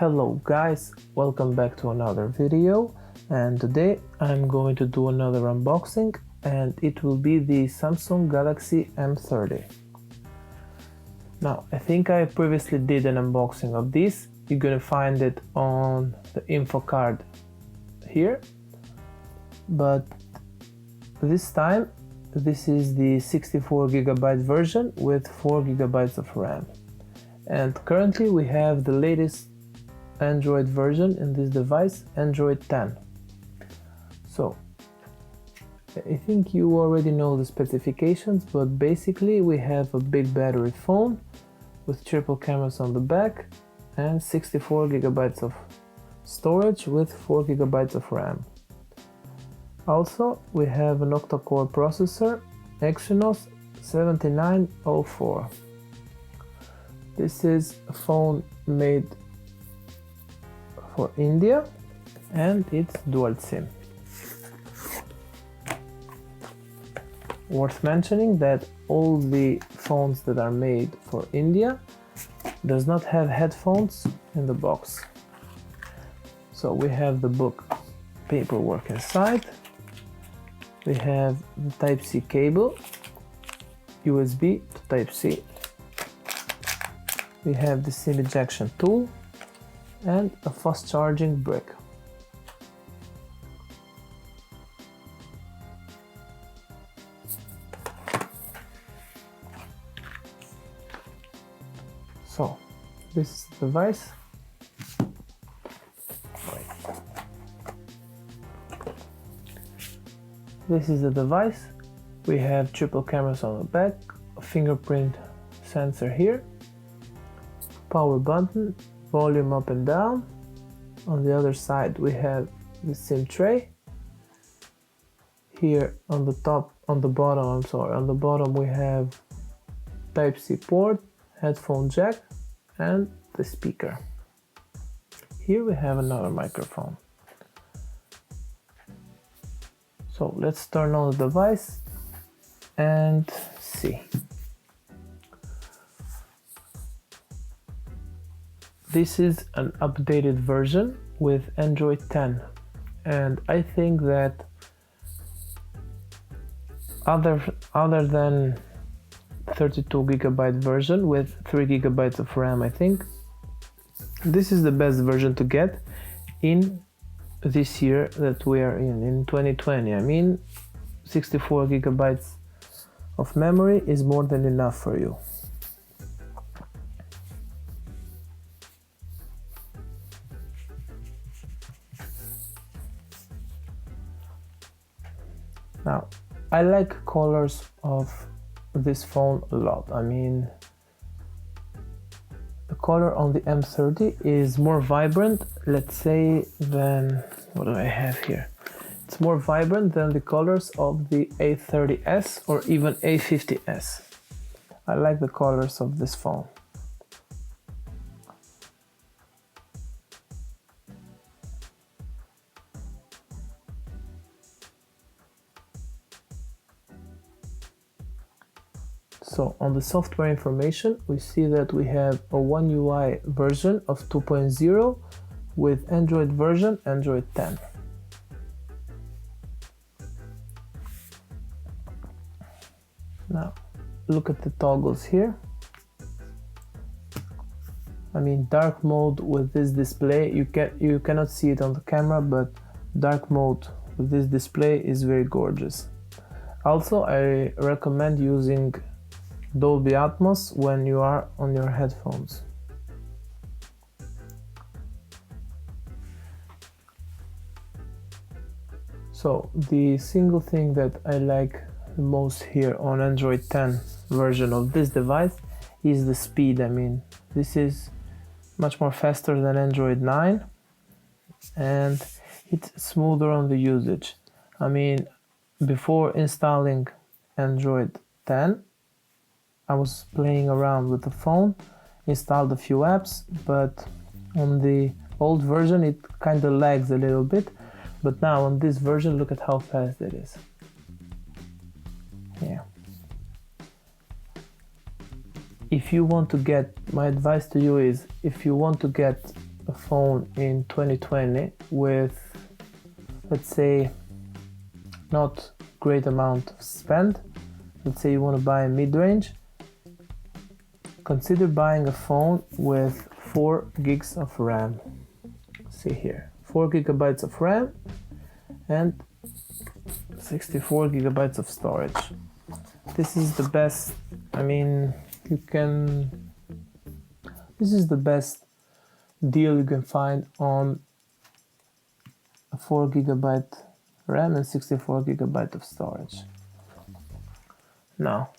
Hello guys, welcome back to another video, and today I'm going to do another unboxing, and it will be the Samsung Galaxy M30. Now, I think I previously did an unboxing of this. You're gonna find it on the info card here, but this time this is the 64GB version with 4GB of RAM. And currently we have the latest Android version in this device, Android 10. So I think you already know the specifications, but basically we have a big battery phone with triple cameras on the back and 64GB of storage with 4GB of RAM. Also, we have an octa-core processor, Exynos 7904. This is a phone made for India and it's dual SIM. Worth mentioning that all the phones that are made for India does not have headphones in the box. So we have the book paperwork inside. We have the Type-C cable, USB to Type-C. We have the SIM ejection tool and a fast charging brick. So this is the device. This is the device. We have triple cameras on the back, a fingerprint sensor here, power button, volume up and down. On the other side we have the SIM tray. Here on the bottom we have Type-C port, headphone jack and the speaker. Here we have another microphone. So let's turn on the device and see. This is an updated version with Android 10, and I think that other than 32GB version with 3GB of RAM, I think this is the best version to get in this year that we are in 2020. I mean, 64GB of memory is more than enough for you. Now, I like colors of this phone a lot. I mean, the color on the M30 is more vibrant, let's say, than what do I have here? It's more vibrant than the colors of the A30s or even A50s. I like the colors of this phone. So on the software information, we see that we have a One UI version of 2.0 with Android version Android 10. Now look at the toggles here. I mean, dark mode with this display, you cannot see it on the camera, but dark mode with this display is very gorgeous. Also, I recommend using Dolby Atmos when you are on your headphones. So the single thing that I like the most here on Android 10 version of this device is the speed. I mean, this is much more faster than Android 9 and it's smoother on the usage. I mean, before installing Android 10, I was playing around with the phone, installed a few apps, but on the old version it kind of lags a little bit, but now on this version, look at how fast it is. Yeah. If you want to get, my advice to you is, if you want to get a phone in 2020 with, let's say, not great amount of spend, let's say you want to buy a mid-range, consider buying a phone with 4 gigs of RAM. See here, 4 gigabytes of RAM and 64 gigabytes of storage. This is the best, I mean, this is the best deal you can find on a 4 gigabyte RAM and 64 gigabyte of storage. Now,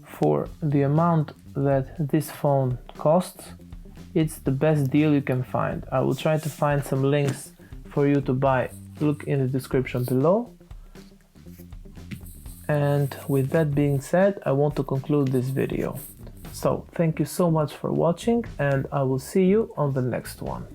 for the amount that this phone costs, it's the best deal you can find. I will try to find some links for you to buy. Look in the description below. And with that being said, I want to conclude this video. So thank you so much for watching, and I will see you on the next one.